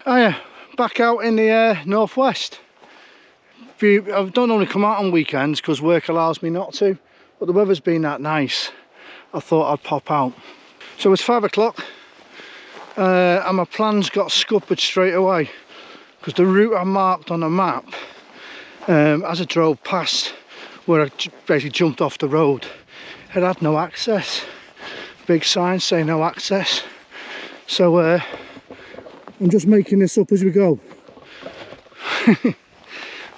Hiya, back out in the northwest. I don't normally come out on weekends because work allows me not to, but the weather's been that nice, I thought I'd pop out. So it's 5 o'clock and my plans got scuppered straight away because the route I marked on the map, as I drove past where I basically jumped off the road, it had no access. Big sign saying no access. So I'm just making this up as we go.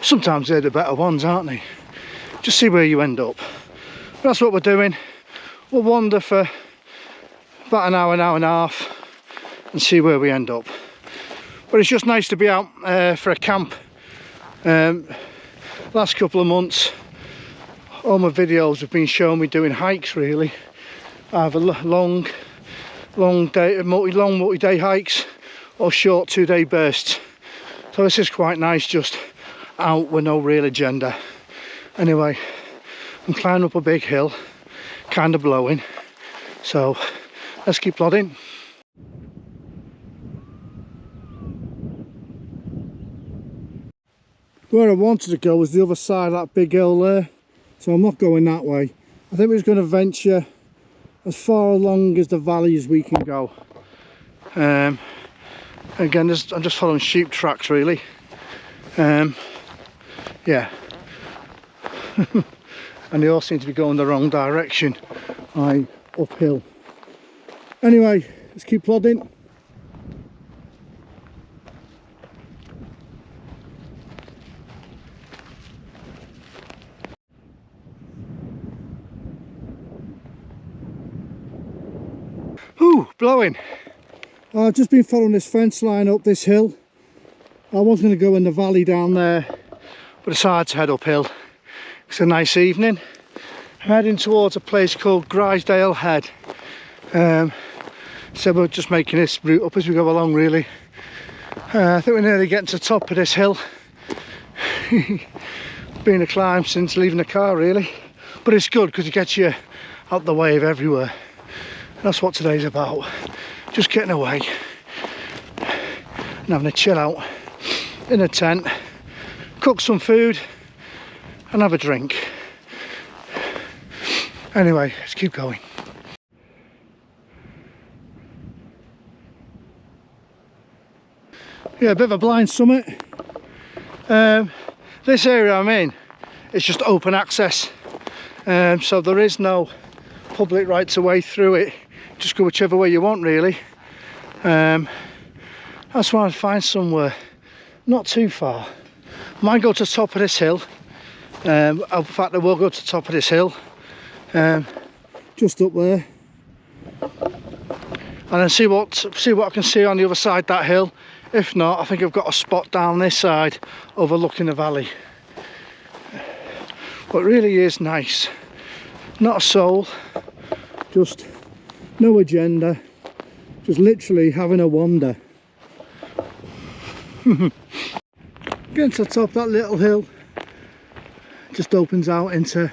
Sometimes they're the better ones, aren't they? Just see where you end up. But that's what we're doing. We'll wander for about an hour and a half and see where we end up. But it's just nice to be out for a camp. Last couple of months, all my videos have been showing me doing hikes really. Either long multi-day hikes or short 2-day bursts. So this is quite nice, just out with no real agenda. Anyway, I'm climbing up a big hill, kind of blowing, so let's keep plodding. Where I wanted to go was the other side of that big hill there, so I'm not going that way. I think we're just going to venture as far along as the valley as we can go. Again, I'm just following sheep tracks really. Yeah. And they all seem to be going the wrong direction, uphill. Anyway, let's keep plodding. Ooh, blowing. I've just been following this fence line up this hill. I was going to go in the valley down there, but decided to head uphill. It's a nice evening. I'm heading towards a place called Grisdale Head. So we're just making this route up as we go along really. I think we're nearly getting to the top of this hill. Been a climb since leaving the car really. But it's good because it gets you out the way of everywhere. That's what today's about. Just getting away and having a chill out in a tent, cook some food and have a drink. Anyway, let's keep going. Yeah, a bit of a blind summit. This area I'm in, it's just open access, so there is no public rights of way through it. Just go whichever way you want really. That's why I'd find somewhere not too far. Might go to the top of this hill. In fact, I will go to the top of this hill, just up there, and then see what I can see on the other side of that hill. If not, I think I've got a spot down this side overlooking the valley. But it really is nice. Not a soul, just no agenda, just literally having a wander. Getting to the top of that little hill just opens out into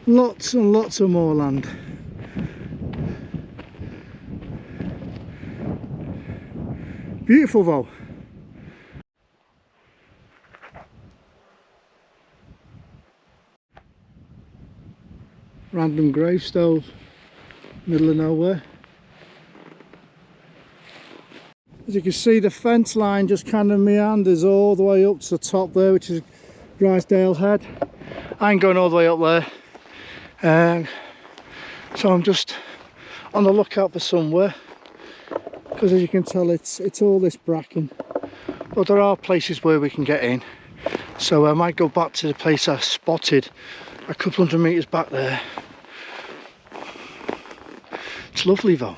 lots and lots of moorland. Beautiful though. Random gravestone, middle of nowhere. As you can see, the fence line just kind of meanders all the way up to the top there, which is Grisdale Head. I ain't going all the way up there, so I'm just on the lookout for somewhere, because as you can tell it's all this bracken, but there are places where we can get in. So I might go back to the place I spotted a couple hundred metres back there. It's lovely though,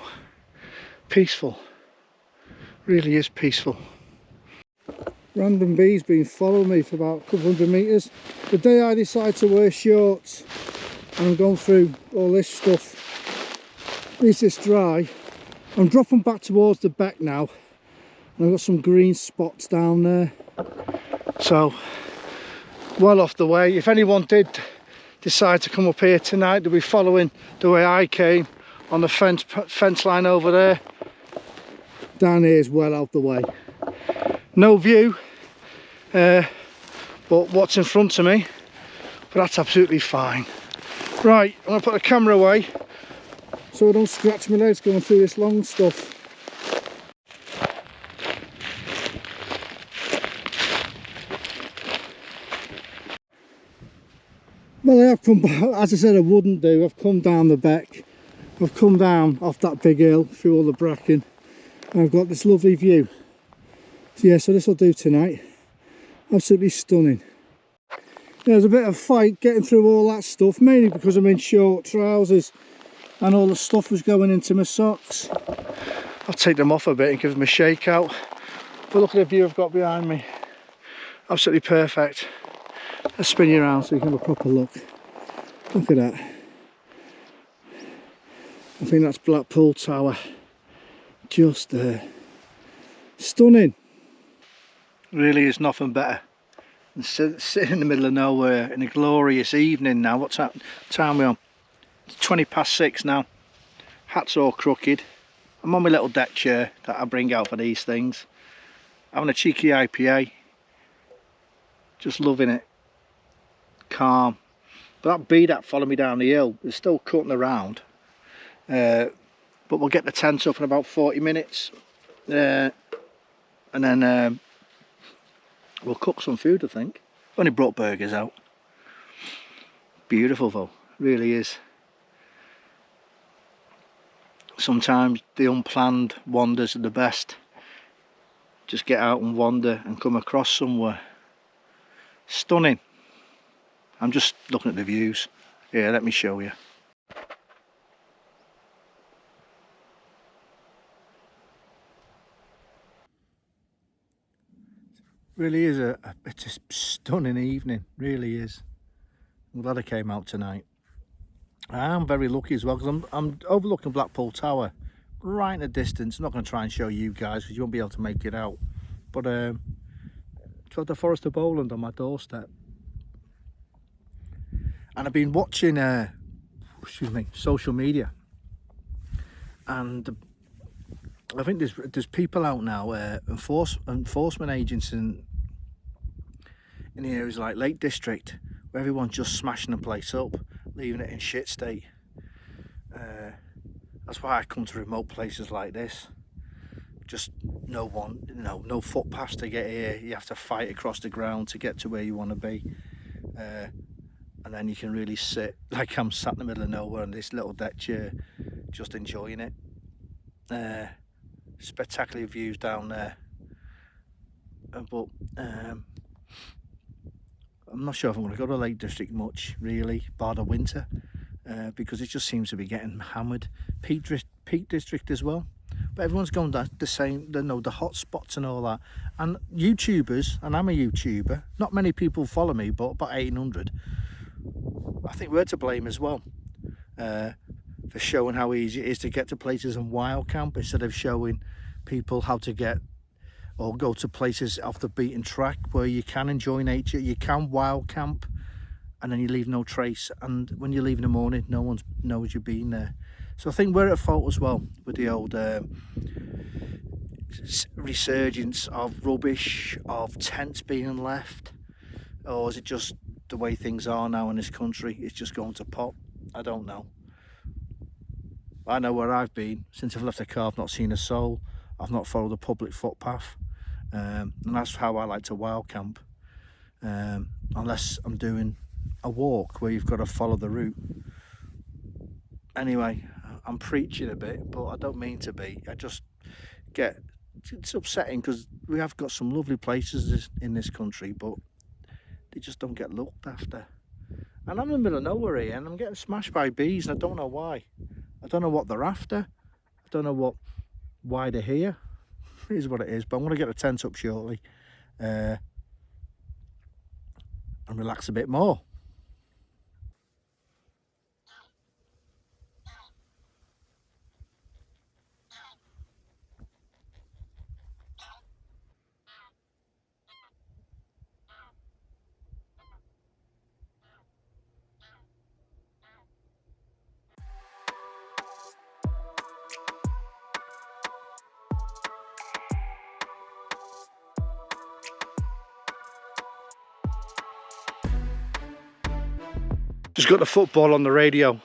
peaceful, really is peaceful. Random bees been following me for about a couple hundred metres. The day I decide to wear shorts and I'm going through all this stuff, at least it's dry, I'm dropping back towards the beck now, and I've got some green spots down there, so well off the way. If anyone did decide to come up here tonight, they'll be following the way I came on the fence line over there. Down here is well out the way. No view, but what's in front of me, but that's absolutely fine. Right, I'm going to put the camera away so I don't scratch my legs going through this long stuff. Well, I have come, as I said I wouldn't do, I've come down the beck. I've come down off that big hill through all the bracken and I've got this lovely view. So yeah, so this will do tonight. Absolutely stunning. There's a bit of fight getting through all that stuff, mainly because I'm in short trousers and all the stuff was going into my socks. I'll take them off a bit and give them a shake out. But look at the view I've got behind me. Absolutely perfect. Let's spin you around so you can have a proper look. Look at that. I think that's Blackpool Tower. Just there. Stunning. Really is nothing better than sitting in the middle of nowhere in a glorious evening now. What's that time we on? It's 6:20 now. Hat's all crooked. I'm on my little deck chair that I bring out for these things. Having a cheeky IPA. Just loving it. Calm. But that bee that followed me down the hill is still cutting around. But we'll get the tent up in about 40 minutes. And then we'll cook some food, I think. Only brought burgers out. Beautiful though, really is. Sometimes the unplanned wanders are the best. Just get out and wander and come across somewhere. Stunning. I'm just looking at the views. Yeah, let me show you. Really is it's a stunning evening, really is. I'm glad I came out tonight. I am very lucky as well because I'm overlooking Blackpool Tower right in the distance. I'm not going to try and show you guys because you won't be able to make it out. But it's got the Forest of Bowland on my doorstep. And I've been watching social media, and I think there's people out now, enforcement agents in areas like Lake District, where everyone's just smashing the place up, leaving it in shit state. That's why I come to remote places like this. Just no footpaths to get here. You have to fight across the ground to get to where you want to be. And then you can really sit, like I'm sat in the middle of nowhere on this little deck chair, just enjoying it. Spectacular views down there. But I'm not sure if I'm going to go to Lake District much, really, bar the winter, because it just seems to be getting hammered. Peak District as well. But everyone's going down the same, the hot spots and all that. And YouTubers, and I'm a YouTuber, not many people follow me, but about 800. I think we're to blame as well for showing how easy it is to get to places in wild camp instead of showing people how to get or go to places off the beaten track where you can enjoy nature, you can wild camp, and then you leave no trace. And when you leave in the morning, no one knows you've been there. So I think we're at fault as well with the old resurgence of rubbish, of tents being left. Or is it just the way things are now in this country? It's just going to pop. I don't know. I know where I've been. Since I've left the car, I've not seen a soul. I've not followed a public footpath. And that's how I like to wild camp. Unless I'm doing a walk where you've got to follow the route. Anyway, I'm preaching a bit, but I don't mean to be. It's upsetting because we have got some lovely places in this country, but they just don't get looked after. And I'm in the middle of nowhere here and I'm getting smashed by bees and I don't know why. I don't know what they're after. I don't know why they're here. It is what it is, but I'm going to get the tent up shortly and relax a bit more. Just got the football on the radio.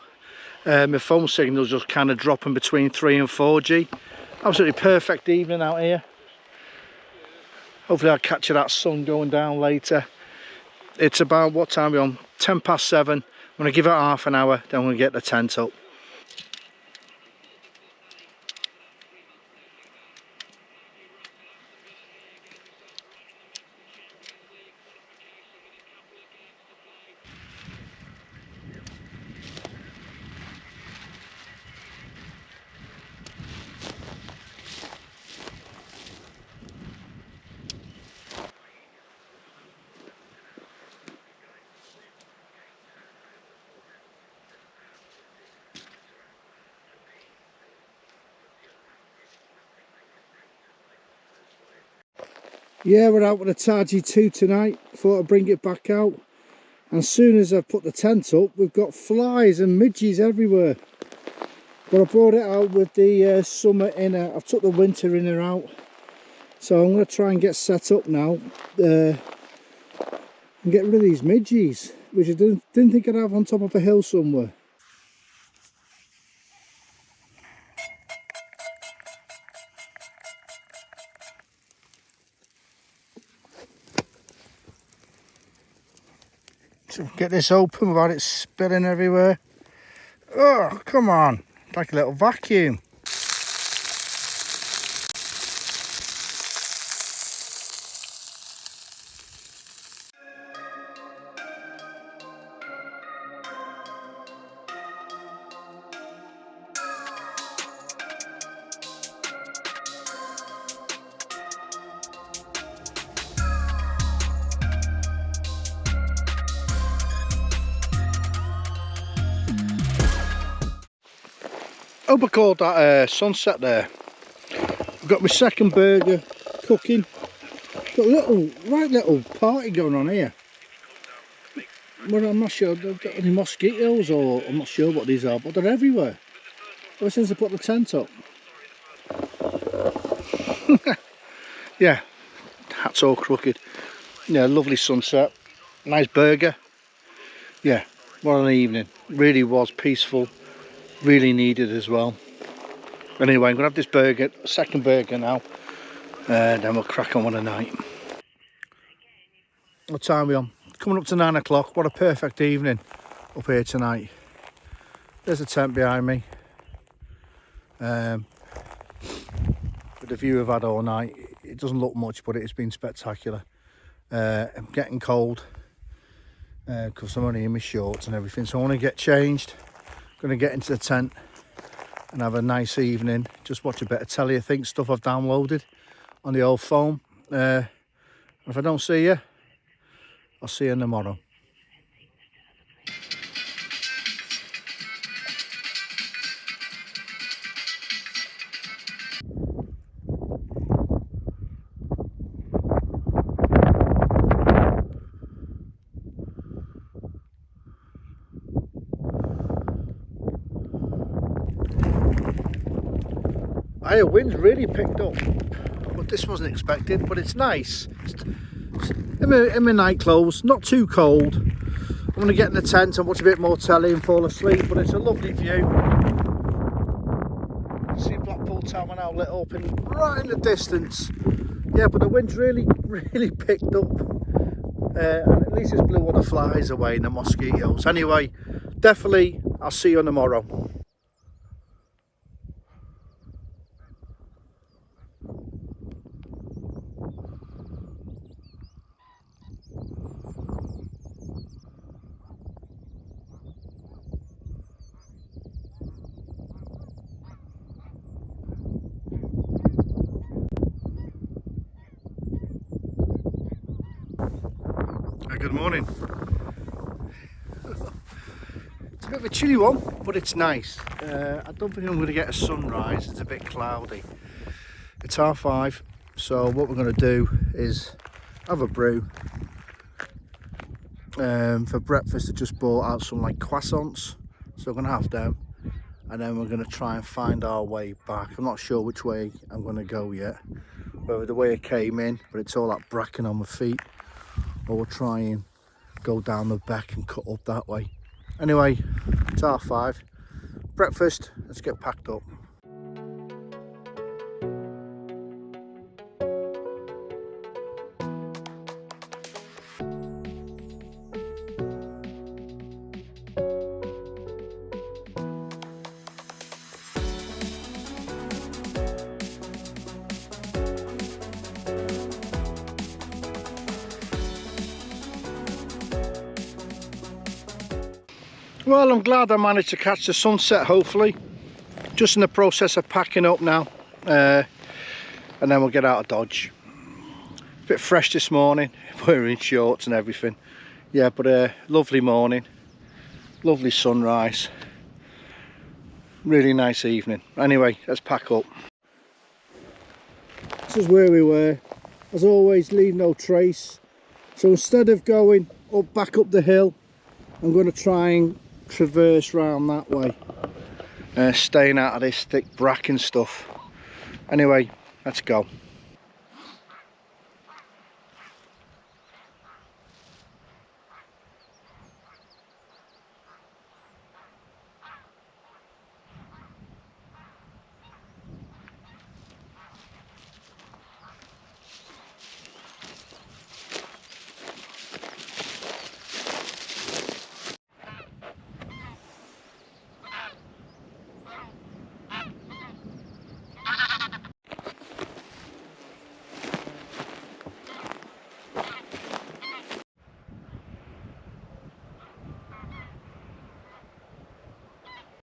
My phone signal's just kind of dropping between 3 and 4G. Absolutely perfect evening out here. Hopefully I'll catch that sun going down later. It's about, what time are we on? 7:10. I'm going to give it half an hour, then we'll get the tent up. Yeah, we're out with a Taigi 2 tonight. Thought I'd bring it back out. And as soon as I put the tent up, we've got flies and midges everywhere. But I brought it out with the summer inner. I've took the winter inner out. So I'm going to try and get set up now. And get rid of these midges, which I didn't think I'd have on top of a hill somewhere. So get this open without it spilling everywhere. Oh, come on. It's like a little vacuum. Hope I called that sunset there. I've got my second burger cooking. Got a little party going on here. Well, I'm not sure, they've got any mosquitoes, or I'm not sure what these are, but they're everywhere. Ever since I put the tent up. Yeah, hat's all crooked. Yeah, lovely sunset. Nice burger. Yeah, what an evening. Really was peaceful. Really needed as well. Anyway, I'm going to have this burger, second burger now. Then we'll crack on with the night. What time are we on? Coming up to 9 o'clock. What a perfect evening up here tonight. There's a tent behind me. With the view I've had all night, it doesn't look much, but it's been spectacular. I'm getting cold because I'm only in my shorts and everything, so I want to get changed. Going to get into the tent and have a nice evening. Just watch a bit of telly, I think, stuff I've downloaded on the old phone. If I don't see you, I'll see you tomorrow. The wind's really picked up, but this wasn't expected, but it's nice. In my night clothes, not too cold. I'm going to get in the tent and watch a bit more telly and fall asleep, but it's a lovely view. You can see Blackpool Tower now lit up and right in the distance. Yeah, but the wind's really picked up. And at least it's blew all the flies away and the mosquitoes. Anyway, definitely I'll see you tomorrow. Good morning. It's a bit of a chilly one, but it's nice. I don't think I'm going to get a sunrise. It's a bit cloudy. It's 5:30, so what we're going to do is have a brew. For breakfast I just bought out some like croissants, so we're going to have them, and then we're going to try and find our way back. I'm not sure which way I'm going to go yet, whether the way I came in, but it's all that bracken on my feet, or we'll try and go down the back and cut up that way. Anyway, it's 5:30. Breakfast, let's get packed up. Well, I'm glad I managed to catch the sunset, hopefully. Just in the process of packing up now, and then we'll get out of Dodge. A bit fresh this morning, wearing shorts and everything. Yeah, but lovely morning, lovely sunrise, really nice evening. Anyway, let's pack up. This is where we were. As always, leave no trace. So instead of going back up the hill, I'm going to try and traverse round that way, staying out of this thick bracken stuff. Anyway, let's go.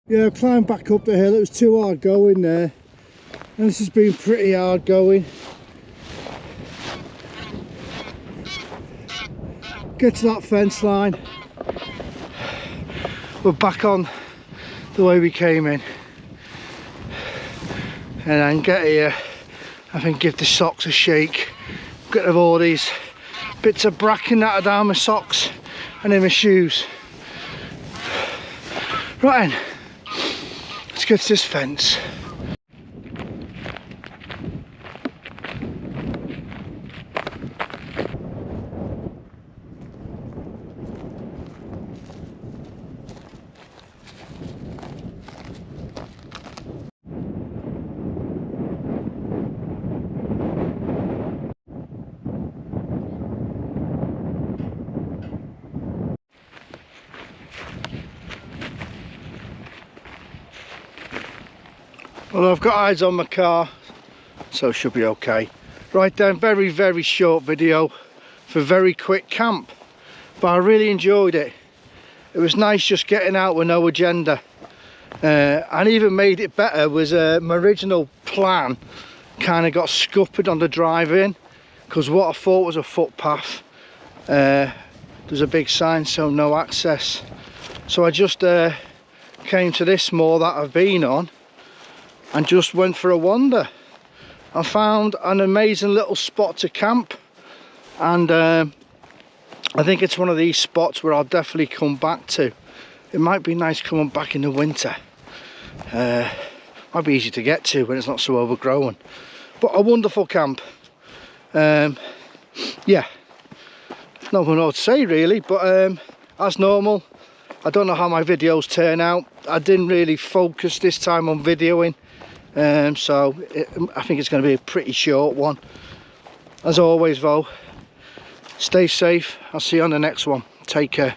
Yeah, I climbed back up the hill. It was too hard going there, and this has been pretty hard going. Get to that fence line. We're back on the way we came in, and then get here. I think give the socks a shake. Get rid of all these bits of bracken that are down my socks and in my shoes. Right then. Let's get to this fence. Well, I've got eyes on my car, so it should be okay. Right then, very short video for very quick camp, but I really enjoyed it. It was nice just getting out with no agenda, and even made it better was my original plan kind of got scuppered on the drive in, because what I thought was a footpath, there's a big sign, so no access. So I just came to this moor that I've been on and just went for a wander. I found an amazing little spot to camp, and I think it's one of these spots where I'll definitely come back to. It might be nice coming back in the winter. Might be easy to get to when it's not so overgrown. But a wonderful camp. Yeah, not more to say really, but as normal, I don't know how my videos turn out. I didn't really focus this time on videoing. So I think it's going to be a pretty short one. As always though, stay safe. I'll see you on the next one. Take care.